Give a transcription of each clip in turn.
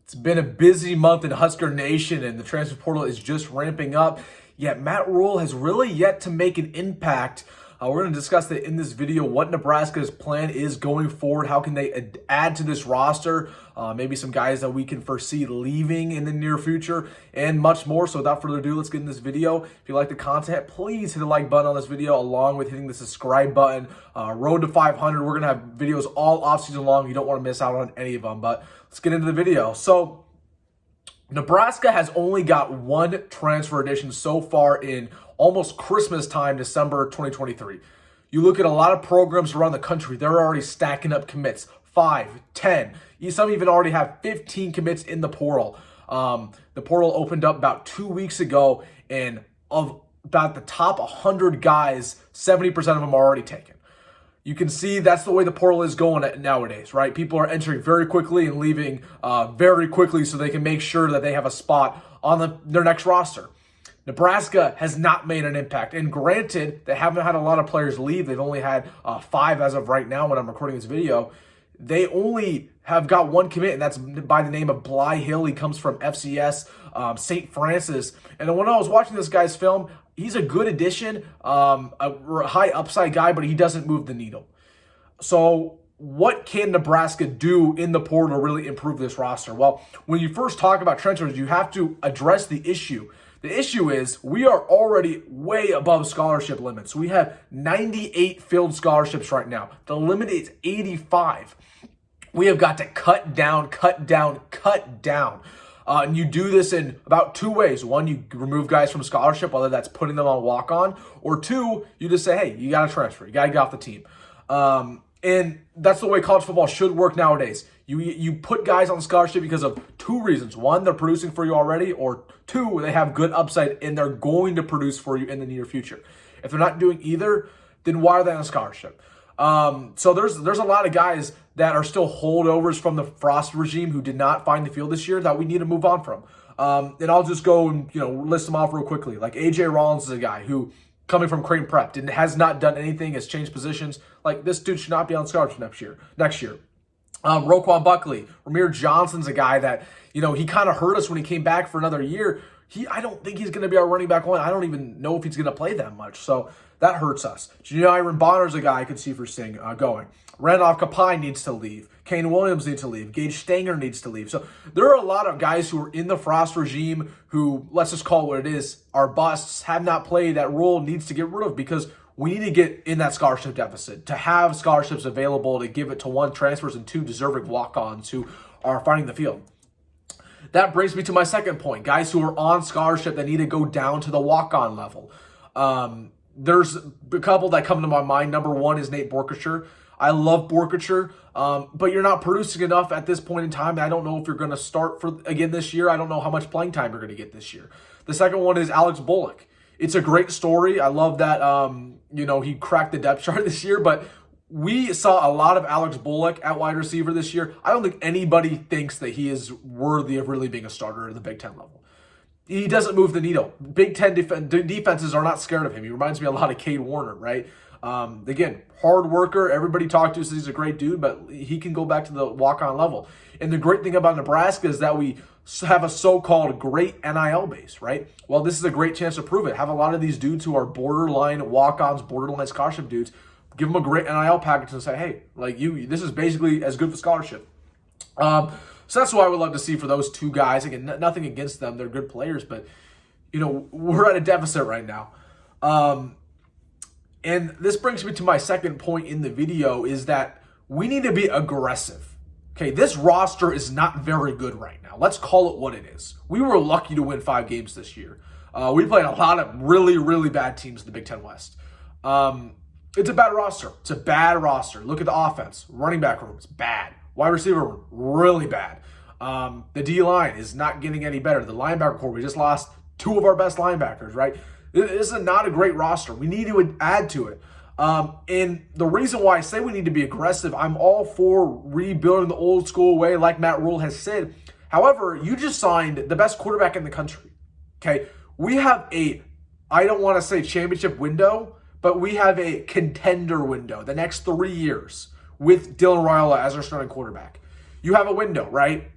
It's been a busy month in Husker Nation, and the transfer portal is just ramping up. Yet Matt Rhule has really yet to make an impact. We're going to discuss that in this video, what Nebraska's plan is going forward. How can they add to this roster? Maybe some guys that we can foresee leaving in the near future, and much more. So without further ado, let's get in this video. If you like the content, please hit the like button on this video, along with hitting the subscribe button. Road to 500. We're going to have videos all offseason long. You don't want to miss out on any of them. But let's get into the video. So Nebraska has only got one transfer addition so far in almost Christmas time, December 2023. You look at a lot of programs around the country, they're already stacking up commits. 5, 10, some even already have 15 commits in the portal. The portal opened up about 2 weeks ago, and of about the top 100 guys, 70% of them are already taken. You can see that's the way the portal is going nowadays, right? People are entering very quickly and leaving very quickly so they can make sure that they have a spot on their next roster. Nebraska has not made an impact. And granted, they haven't had a lot of players leave. They've only had 5 as of right now when I'm recording this video. They only have got one commit, and that's by the name of Bly Hill. He comes from FCS St. Francis. And when I was watching this guy's film, he's a good addition, a high upside guy, but he doesn't move the needle. So what can Nebraska do in the portal to really improve this roster? Well, when you first talk about transfers, you have to address the issue. The issue is we are already way above scholarship limits. We have 98 filled scholarships right now. The limit is 85. We have got to cut down. And you do this in about 2 ways. One, you remove guys from scholarship, whether that's putting them on walk-on, or 2, you just say, hey, you got to transfer. You got to get off the team. And that's the way college football should work nowadays. You put guys on scholarship because of 2 reasons. 1, they're producing for you already, or 2, they have good upside and they're going to produce for you in the near future. If they're not doing either, then why are they on scholarship? So there's a lot of guys that are still holdovers from the Frost regime who did not find the field this year that we need to move on from. And I'll just go and list them off real quickly. Like AJ Rollins is a guy who, coming from Creighton Prep, has not done anything, has changed positions. Like, this dude should not be on scholarship next year. Roquan Buckley, Ramir Johnson's a guy that, he kind of hurt us when he came back for another year. I don't think he's going to be our running back one. I don't even know if he's going to play that much. So that hurts us. Janiron Bonner's a guy I could see for going. Randolph Kapai needs to leave. Kane Williams needs to leave. Gage Stanger needs to leave. So there are a lot of guys who are in the Frost regime who, let's just call it what it is, are busts, have not played. That role needs to get rid of because we need to get in that scholarship deficit, to have scholarships available, to give it to 1, transfers, and 2, deserving walk-ons who are finding the field. That brings me to my second point. Guys who are on scholarship that need to go down to the walk-on level. There's a couple that come to my mind. Number 1 is Nate Borkacher. I love Borkacher, but you're not producing enough at this point in time. I don't know if you're going to start again this year. I don't know how much playing time you're going to get this year. The second one is Alex Bullock. It's a great story. I love that, he cracked the depth chart this year, but we saw a lot of Alex Bullock at wide receiver this year. I don't think anybody thinks that he is worthy of really being a starter at the Big Ten level. He doesn't move the needle. Big Ten defenses are not scared of him. He reminds me a lot of Cade Warner, right? Again, hard worker. Everybody talked to says he's a great dude, but he can go back to the walk-on level. And the great thing about Nebraska is that we have a so-called great NIL base, right? Well, this is a great chance to prove it. Have a lot of these dudes who are borderline walk-ons, borderline scholarship dudes, give them a great NIL package and say, hey, this is basically as good for scholarship. So that's what I would love to see for those 2 guys. Again, nothing against them. They're good players, but, we're at a deficit right now. And this brings me to my second point in the video is that we need to be aggressive. Okay, this roster is not very good right now. Let's call it what it is. We were lucky to win 5 games this year. We played a lot of really, really bad teams in the Big Ten West. It's a bad roster. It's a bad roster. Look at the offense. Running back room is bad. Wide receiver room, really bad. The D-line is not getting any better. The linebacker core, we just lost 2 of our best linebackers, right? This is not a great roster. We need to add to it. And the reason why I say we need to be aggressive, I'm all for rebuilding the old school way like Matt Rhule has said. However, you just signed the best quarterback in the country. Okay, we have I don't want to say championship window, but we have a contender window the next 3 years with Dylan Raiola as our starting quarterback. You have a window, right?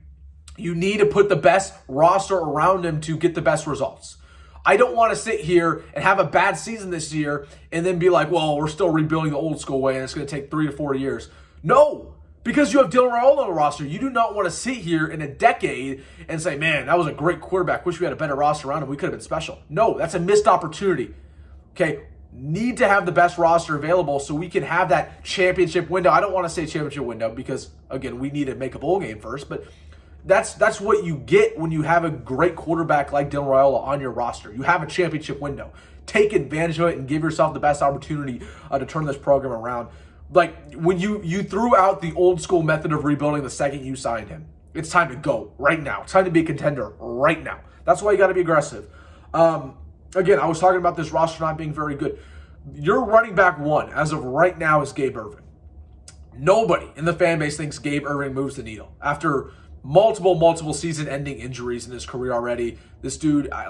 You need to put the best roster around him to get the best results. I don't want to sit here and have a bad season this year and then be like, well, we're still rebuilding the old school way and it's going to take 3 to 4 years. No, because you have Dylan Raiola on the roster. You do not want to sit here in a decade and say, man, that was a great quarterback. Wish we had a better roster around him. We could have been special. No, that's a missed opportunity. Okay, need to have the best roster available so we can have that championship window. I don't want to say championship window because, again, we need to make a bowl game first, but that's what you get when you have a great quarterback like Dylan Raiola on your roster. You have a championship window. Take advantage of it and give yourself the best opportunity to turn this program around. Like, when you threw out the old school method of rebuilding the second you signed him, it's time to go right now. It's time to be a contender right now. That's why you got to be aggressive. Again, I was talking about this roster not being very good. Your running back one, as of right now, is Gabe Ervin. Nobody in the fan base thinks Gabe Ervin moves the needle. After multiple season-ending injuries in his career already, this dude, I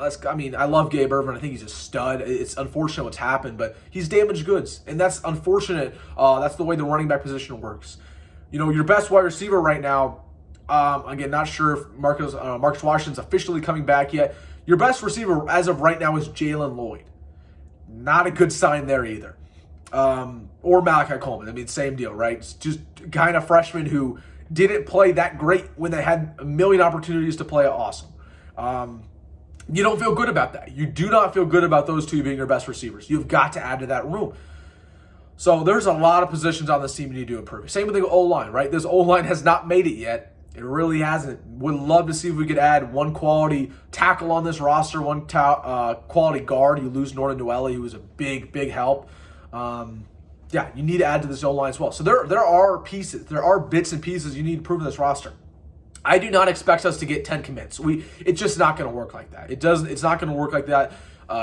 love Gabe Ervin. I think he's a stud. It's unfortunate what's happened, but he's damaged goods, and that's unfortunate. That's the way the running back position works. You know, your best wide receiver right now, again, not sure if Marcus Washington's officially coming back yet. Your best receiver as of right now is Jalen Lloyd. Not a good sign there either. Or Malachi Coleman. I mean, same deal, right? It's just kind of freshman who didn't play that great when they had a million opportunities to play awesome. You don't feel good about that. You do not feel good about those two being your best receivers. You've got to add to that room. So there's a lot of positions on this team you need to improve. Same with the O-line, right? This O-line has not made it yet. It really hasn't. Would love to see if we could add one quality tackle on this roster, one quality guard. You lose Norton Noelle, who was a big help. Yeah, you need to add to this O-line as well. So there are pieces, there are bits and pieces you need to improve in this roster. I do not expect us to get 10 commits. It's just not going to work like that. It's not going to work like that.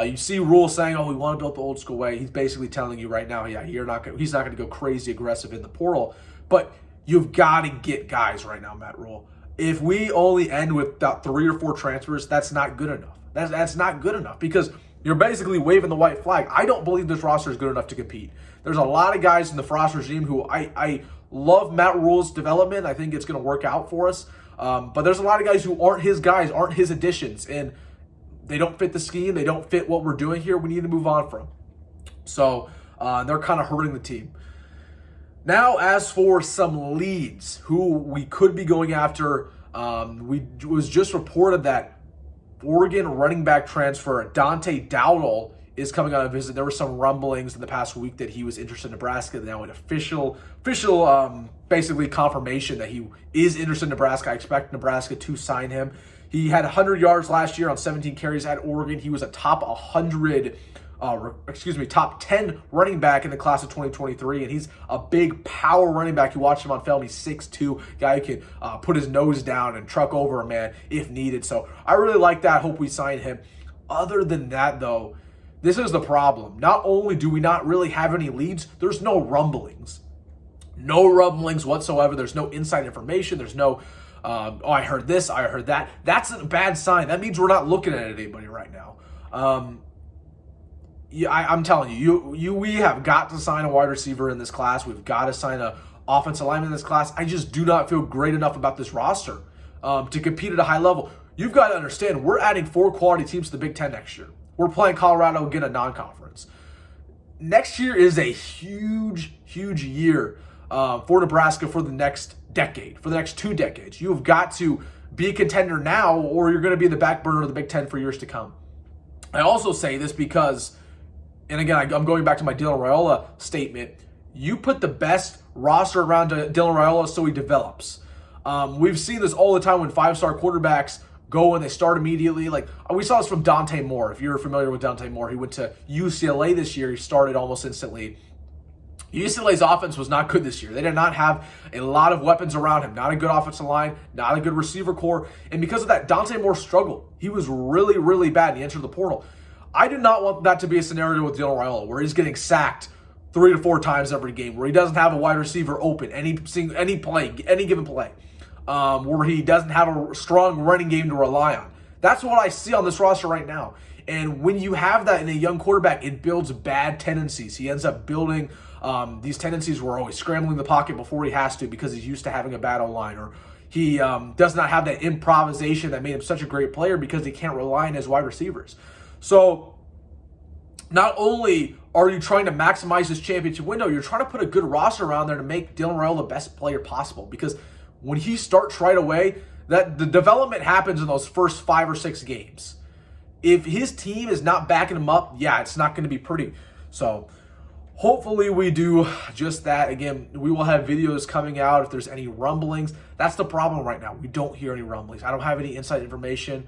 You see Rule saying, "Oh, we want to build the old school way." He's basically telling you right now, yeah, he's not going to go crazy aggressive in the portal, but you've got to get guys right now, Matt Rule. If we only end with about 3 or 4 transfers, that's not good enough. That's not good enough because you're basically waving the white flag. I don't believe this roster is good enough to compete. There's a lot of guys in the Frost regime who I love Matt Rule's development. I think it's going to work out for us. But there's a lot of guys who aren't his guys, aren't his additions, and they don't fit the scheme. They don't fit what we're doing here. We need to move on from. So they're kind of hurting the team. Now, as for some leads who we could be going after, it was just reported that Oregon running back transfer Dante Dowdle is coming on a visit. There were some rumblings in the past week that he was interested in Nebraska. Now an official basically confirmation that he is interested in Nebraska. I expect Nebraska to sign him. He had 100 yards last year on 17 carries at Oregon. He was a top 10 running back in the class of 2023, and he's a big power running back. You watch him on film, he's 6'2", guy who can put his nose down and truck over a man if needed. So I really like that. Hope we sign him. Other than that, though, this is the problem. Not only do we not really have any leads, there's no rumblings. No rumblings whatsoever. There's no inside information. There's no, I heard this, I heard that. That's a bad sign. That means we're not looking at anybody right now. Yeah, I'm telling you, we have got to sign a wide receiver in this class. We've got to sign a offensive lineman in this class. I just do not feel great enough about this roster to compete at a high level. You've got to understand, we're adding 4 quality teams to the Big Ten next year. We're playing Colorado again, a non-conference. Next year is a huge year for Nebraska for the next decade, for the next 2 decades. You've got to be a contender now, or you're going to be in the back burner of the Big Ten for years to come. I also say this because, and again, I'm going back to my Dylan Raiola statement, you put the best roster around Dylan Raiola so he develops. We've seen this all the time when 5-star quarterbacks go and they start immediately. Like, we saw this from Dante Moore. If you're familiar with Dante Moore, he went to UCLA this year. He started almost instantly. UCLA's offense was not good this year. They did not have a lot of weapons around him. Not a good offensive line, not a good receiver core. And because of that, Dante Moore struggled. He was really bad. He entered the portal. I do not want that to be a scenario with Dylan Raiola where he's getting sacked 3 to 4 times every game, where he doesn't have a wide receiver open any given play, where he doesn't have a strong running game to rely on. That's what I see on this roster right now. And when you have that in a young quarterback, it builds bad tendencies. He ends up building these tendencies where he's scrambling the pocket before he has to because he's used to having a bad O-line, or He does not have that improvisation that made him such a great player because he can't rely on his wide receivers. So not only are you trying to maximize this championship window, you're trying to put a good roster around there to make Dylan Raiola the best player possible. Because when he starts right away, that the development happens in those first 5 or 6 games. If his team is not backing him up, yeah, it's not going to be pretty. So hopefully we do just that. Again, we will have videos coming out if there's any rumblings. That's the problem right now. We don't hear any rumblings. I don't have any inside information.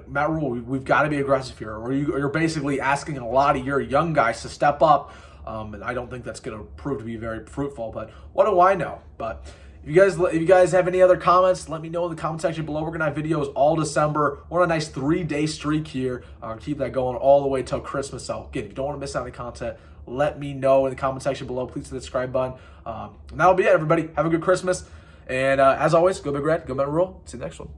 Matt Rule, we've got to be aggressive here, or you're basically asking a lot of your young guys to step up, and I don't think that's going to prove to be very fruitful. But what do I know? But if you guys have any other comments, let me know in the comment section below. We're gonna have videos all December. We're on a nice 3-day streak here. Keep that going all the way till Christmas. So again, if you don't want to miss out on the content, let me know in the comment section below. Please hit the subscribe button. And that'll be it, everybody. Have a good Christmas. And as always, go Big Red, go Matt Rule. See you next one.